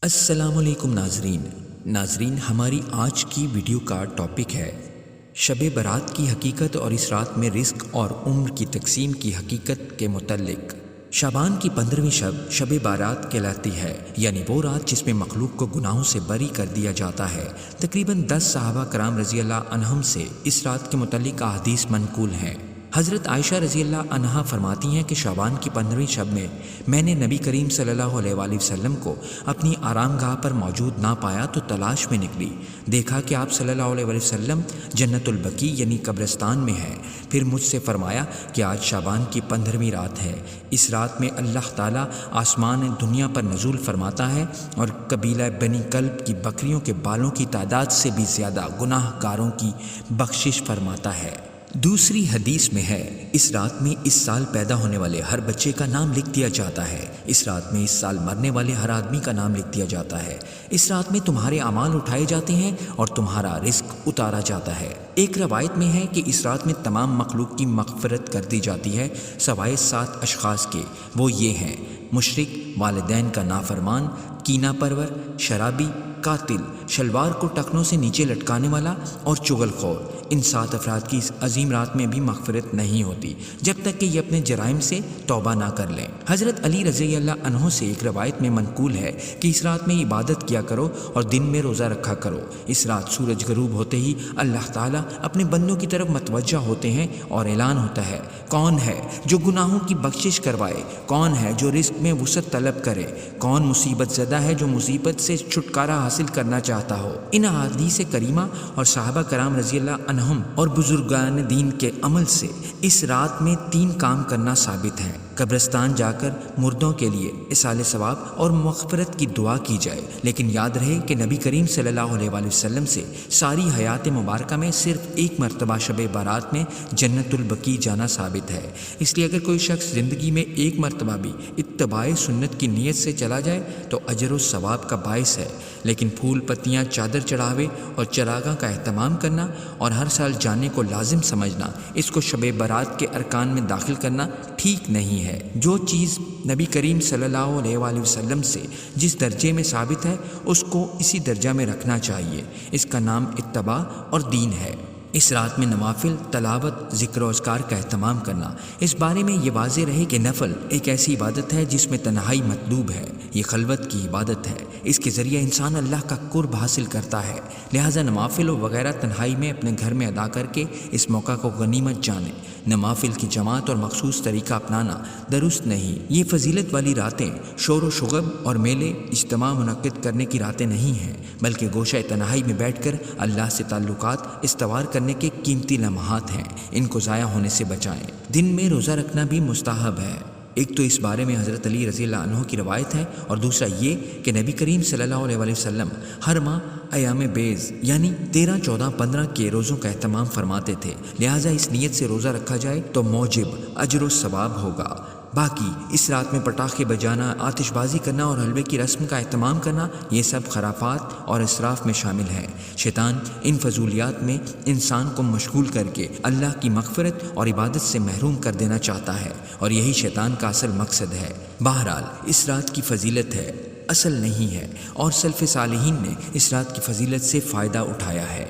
السلام علیکم ناظرین ہماری آج کی ویڈیو کا ٹاپک ہے شب برات کی حقیقت اور اس رات میں رزق اور عمر کی تقسیم کی حقیقت کے متعلق۔ شعبان کی 15ویں شب بارات کہلاتی ہے، یعنی وہ رات جس میں مخلوق کو گناہوں سے بری کر دیا جاتا ہے۔ تقریباً 10 صحابہ کرام رضی اللہ عنہم سے اس رات کے متعلق احادیث منقول ہیں۔ حضرت عائشہ رضی اللہ عنہا فرماتی ہیں کہ شعبان کی 15ویں شب میں نے نبی کریم صلی اللہ علیہ وآلہ وسلم کو اپنی آرام گاہ پر موجود نہ پایا تو تلاش میں نکلی، دیکھا کہ آپ صلی اللہ علیہ وآلہ وسلم جنت البقیع یعنی قبرستان میں ہیں۔ پھر مجھ سے فرمایا کہ آج شعبان کی 15ویں رات ہے، اس رات میں اللہ تعالیٰ آسمان دنیا پر نزول فرماتا ہے اور قبیلہ بنی کلب کی بکریوں کے بالوں کی تعداد سے بھی زیادہ گناہ گاروں کی بخشش فرماتا ہے۔ دوسری حدیث میں ہے، اس رات میں اس سال پیدا ہونے والے ہر بچے کا نام لکھ دیا جاتا ہے، اس رات میں اس سال مرنے والے ہر آدمی کا نام لکھ دیا جاتا ہے، اس رات میں تمہارے اعمال اٹھائے جاتے ہیں اور تمہارا رزق اتارا جاتا ہے۔ ایک روایت میں ہے کہ اس رات میں تمام مخلوق کی مغفرت کر دی جاتی ہے سوائے 7 اشخاص کے، وہ یہ ہیں: مشرک، والدین کا نافرمان، کینہ پرور، شرابی، قاتل، شلوار کو ٹخنوں سے نیچے لٹکانے والا اور چغل خور۔ ان 7 افراد کی اس عظیم رات میں بھی مغفرت نہیں ہوتی جب تک کہ یہ اپنے جرائم سے توبہ نہ کر لیں۔ حضرت علی رضی اللہ عنہ سے ایک روایت میں منقول ہے کہ اس رات میں عبادت کیا کرو اور دن میں روزہ رکھا کرو۔ اس رات سورج غروب ہوتے ہی اللہ تعالیٰ اپنے بندوں کی طرف متوجہ ہوتے ہیں اور اعلان ہوتا ہے: کون ہے جو گناہوں کی بخشش کروائے؟ کون ہے جو رزق میں وسعت طلب کرے؟ کون مصیبت زدہ ہے جو مصیبت سے چھٹکارا حاصل کرنا چاہتا ہو؟ ان احادیث کریمہ اور صحابہ کرام رضی اللہ عنہم اور بزرگان دین کے عمل سے اس رات میں 3 کام کرنا ثابت ہے: قبرستان جا کر مردوں کے لیے اصالہ ثواب اور مغفرت کی دعا کی جائے، لیکن یاد رہے کہ نبی کریم صلی اللہ علیہ وآلہ وسلم سے ساری حیات مبارکہ میں صرف ایک مرتبہ شب بارات میں جنت البقیع جانا ثابت ہے۔ اس لیے اگر کوئی شخص زندگی میں ایک مرتبہ بھی اتباع سنت کی نیت سے چلا جائے تو اجر و ثواب کا باعث ہے، لیکن پھول پتیاں چادر چڑھاوے اور چراغاں کا اہتمام کرنا اور ہر سال جانے کو لازم سمجھنا، اس کو شب برات کے ارکان میں داخل کرنا ٹھیک نہیں ہے۔ جو چیز نبی کریم صلی اللہ علیہ وآلہ وسلم سے جس درجے میں ثابت ہے اس کو اسی درجہ میں رکھنا چاہیے، اس کا نام اتباع اور دین ہے۔ اس رات میں نوافل، تلاوت، ذکر و اذکار کا اہتمام کرنا۔ اس بارے میں یہ واضح رہے کہ نفل ایک ایسی عبادت ہے جس میں تنہائی مطلوب ہے، یہ خلوت کی عبادت ہے، اس کے ذریعے انسان اللہ کا قرب حاصل کرتا ہے، لہٰذا نوافل وغیرہ تنہائی میں اپنے گھر میں ادا کر کے اس موقع کو غنیمت جانیں۔ نوافل کی جماعت اور مخصوص طریقہ اپنانا درست نہیں۔ یہ فضیلت والی راتیں شور و شغب اور میلے اجتماع منعقد کرنے کی راتیں نہیں ہیں، بلکہ گوشہ تنہائی میں بیٹھ کر اللہ سے تعلقات استوار کرنے کے قیمتی لمحات ہیں، ان کو ضائع ہونے سے بچائیں۔ دن میں روزہ رکھنا بھی مستحب ہے۔ ایک تو اس بارے میں حضرت علی رضی اللہ عنہ کی روایت ہے، اور دوسرا یہ کہ نبی کریم صلی اللہ علیہ وآلہ وسلم ہر ماہ ایام بیض یعنی 13، 14، 15 کے روزوں کا اہتمام فرماتے تھے، لہٰذا اس نیت سے روزہ رکھا جائے تو موجب اجر و ثواب ہوگا۔ باقی اس رات میں پٹاخے بجانا، آتش بازی کرنا اور حلوے کی رسم کا اہتمام کرنا، یہ سب خرافات اور اسراف میں شامل ہیں۔ شیطان ان فضولیات میں انسان کو مشغول کر کے اللہ کی مغفرت اور عبادت سے محروم کر دینا چاہتا ہے، اور یہی شیطان کا اصل مقصد ہے۔ بہرحال اس رات کی فضیلت ہے، اصل نہیں ہے، اور سلف صالحین نے اس رات کی فضیلت سے فائدہ اٹھایا ہے۔